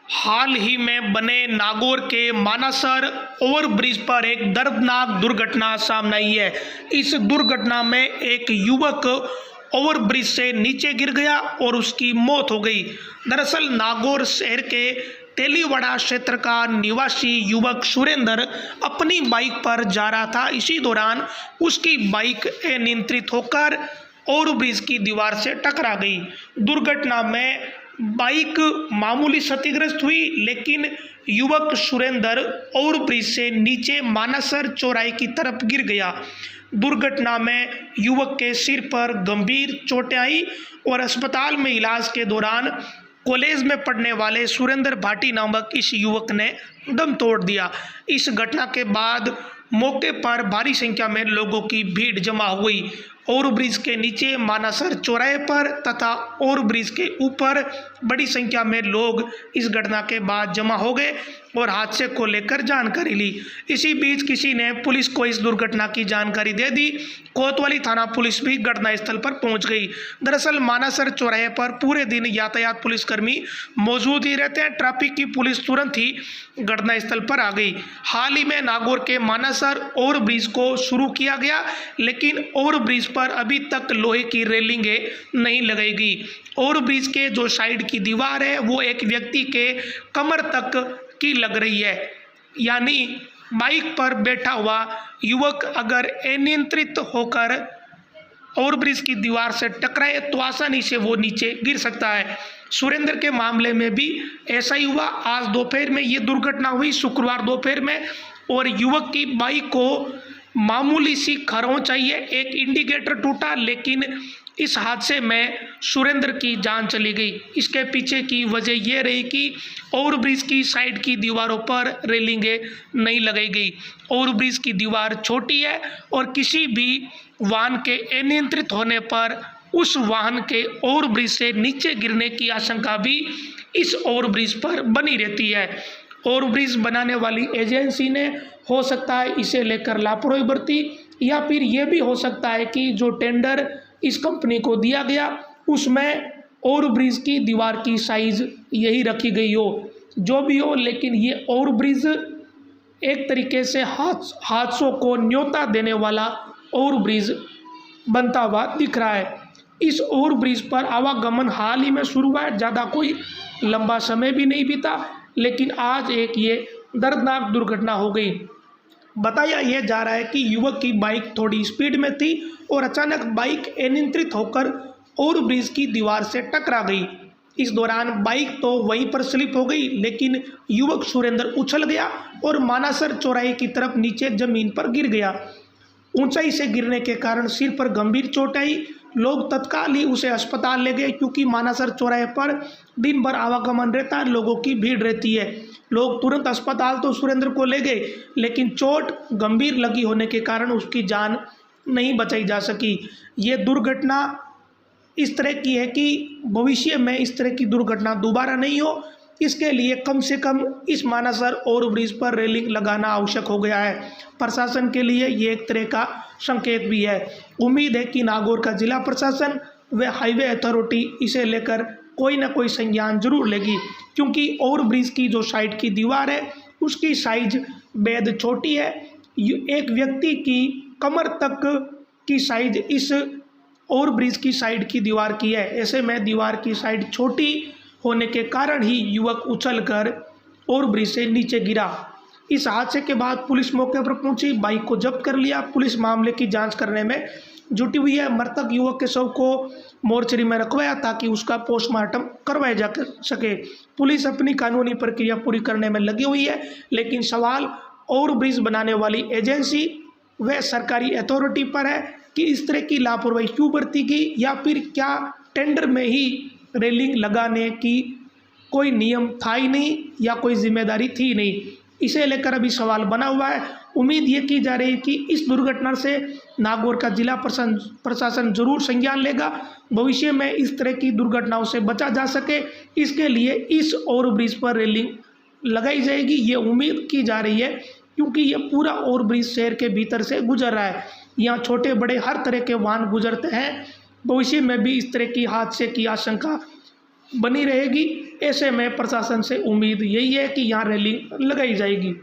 हाल ही में बने नागौर के मानासर ओवरब्रिज पर एक दर्दनाक दुर्घटना सामने आई है। इस दुर्घटना में एक युवक ओवरब्रिज से नीचे गिर गया और उसकी मौत हो गई। दरअसल नागौर शहर के तेलीवाड़ा क्षेत्र का निवासी युवक सुरेंद्र अपनी बाइक पर जा रहा था। इसी दौरान उसकी बाइक अनियंत्रित होकर ओवरब्रिज की दीवार से टकरा गई। दुर्घटना में बाइक मामूली क्षतिग्रस्त हुई, लेकिन युवक सुरेंद्र ओवरब्रिज से नीचे मानासर चौराहे की तरफ गिर गया। दुर्घटना में युवक के सिर पर गंभीर चोटें आई और अस्पताल में इलाज के दौरान कॉलेज में पढ़ने वाले सुरेंद्र भाटी नामक इस युवक ने दम तोड़ दिया। इस घटना के बाद मौके पर भारी संख्या में लोगों की भीड़ जमा हुई। ओवरब्रिज के नीचे मानासर चौराहे पर तथा ओवरब्रिज के ऊपर बड़ी संख्या में लोग इस घटना के बाद जमा हो गए और हादसे को लेकर जानकारी ली। इसी बीच किसी ने पुलिस को इस दुर्घटना की जानकारी दे दी। कोतवाली थाना पुलिस भी घटनास्थल पर पहुंच गई। दरअसल मानासर चौराहे पर पूरे दिन यातायात पुलिसकर्मी मौजूद ही रहते हैं। ट्रैफिक की पुलिस तुरंत ही घटनास्थल पर आ गई। हाल ही में नागौर के मानासर ओवरब्रिज को शुरू किया गया, लेकिन ओवरब्रिज पर अभी तक लोहे की रेलिंगें नहीं लगाई गई। ओवरब्रिज के जो साइड की दीवार है वो एक व्यक्ति के कमर तक की लग रही है, यानी बाइक पर बैठा हुआ युवक अगर अनियंत्रित होकर ओवरब्रिज की दीवार से टकराए तो आसानी से वो नीचे गिर सकता है। सुरेंद्र के मामले में भी ऐसा ही हुआ। आज दोपहर में ये दुर्घटना हुई, शुक्रवार दोपहर में, और युवक की बाइक को मामूली सी खरोंच आई है, एक इंडिकेटर टूटा, लेकिन इस हादसे में सुरेंद्र की जान चली गई। इसके पीछे की वजह यह रही कि ओवरब्रिज की साइड की दीवारों पर रेलिंगें नहीं लगाई गई। ओवरब्रिज की दीवार छोटी है और किसी भी वाहन के अनियंत्रित होने पर उस वाहन के ओवरब्रिज से नीचे गिरने की आशंका भी इस ओवरब्रिज पर बनी रहती है। ओवरब्रिज बनाने वाली एजेंसी ने हो सकता है इसे लेकर लापरवाही बरती, या फिर ये भी हो सकता है कि जो टेंडर इस कंपनी को दिया गया उसमें ओवरब्रिज की दीवार की साइज यही रखी गई हो। जो भी हो, लेकिन ये ओवरब्रिज एक तरीके से हादसों को न्योता देने वाला ओवरब्रिज बनता हुआ दिख रहा है। इस ओवरब्रिज पर आवागमन हाल ही में शुरू हुआ है, ज़्यादा कोई लंबा समय भी नहीं बीता, लेकिन आज एक ये दर्दनाक दुर्घटना हो गई। बताया यह जा रहा है कि युवक की बाइक थोड़ी स्पीड में थी और अचानक बाइक अनियंत्रित होकर ओवरब्रिज की दीवार से टकरा गई। इस दौरान बाइक तो वहीं पर स्लिप हो गई, लेकिन युवक सुरेंद्र उछल गया और मानासर चौराहे की तरफ नीचे जमीन पर गिर गया। ऊंचाई से गिरने के कारण सिर पर गंभीर चोट आई। लोग तत्काल ही उसे अस्पताल ले गए, क्योंकि मानासर चौराहे पर दिन भर आवागमन रहता है, लोगों की भीड़ रहती है। लोग तुरंत अस्पताल तो सुरेंद्र को ले गए, लेकिन चोट गंभीर लगी होने के कारण उसकी जान नहीं बचाई जा सकी। ये दुर्घटना इस तरह की है कि भविष्य में इस तरह की दुर्घटना दोबारा नहीं हो, इसके लिए कम से कम इस मानासर ओवरब्रिज पर रेलिंग लगाना आवश्यक हो गया है। प्रशासन के लिए ये एक तरह का संकेत भी है। उम्मीद है कि नागौर का जिला प्रशासन व हाईवे अथॉरिटी इसे लेकर कोई ना कोई संज्ञान जरूर लेगी, क्योंकि ओवरब्रिज की जो साइड की दीवार है उसकी साइज बेहद छोटी है। एक व्यक्ति की कमर तक की साइज इस ओवरब्रिज की साइड की दीवार की है। ऐसे में दीवार की साइड छोटी होने के कारण ही युवक उछलकर ओवरब्रिज से नीचे गिरा। इस हादसे के बाद पुलिस मौके पर पहुंची, बाइक को जब्त कर लिया। पुलिस मामले की जांच करने में जुटी हुई है। मृतक युवक के शव को मोर्चरी में रखवाया ताकि उसका पोस्टमार्टम करवाया जा सके। पुलिस अपनी कानूनी प्रक्रिया पूरी करने में लगी हुई है, लेकिन सवाल ओवरब्रिज बनाने वाली एजेंसी व सरकारी अथॉरिटी पर है कि इस तरह की लापरवाही क्यों बरती गई, या फिर क्या टेंडर में ही रेलिंग लगाने की कोई नियम था ही नहीं या कोई जिम्मेदारी थी नहीं। इसे लेकर अभी सवाल बना हुआ है। उम्मीद ये की जा रही है कि इस दुर्घटना से नागौर का जिला प्रशासन जरूर संज्ञान लेगा। भविष्य में इस तरह की दुर्घटनाओं से बचा जा सके, इसके लिए इस ओवरब्रिज पर रेलिंग लगाई जाएगी, ये उम्मीद की जा रही है, क्योंकि ये पूरा ओवरब्रिज शहर के भीतर से गुजर रहा है। यहाँ छोटे बड़े हर तरह के वाहन गुजरते हैं। भविष्य में भी इस तरह की हादसे की आशंका बनी रहेगी। ऐसे में प्रशासन से उम्मीद यही है कि यहाँ रेलिंग लगाई जाएगी।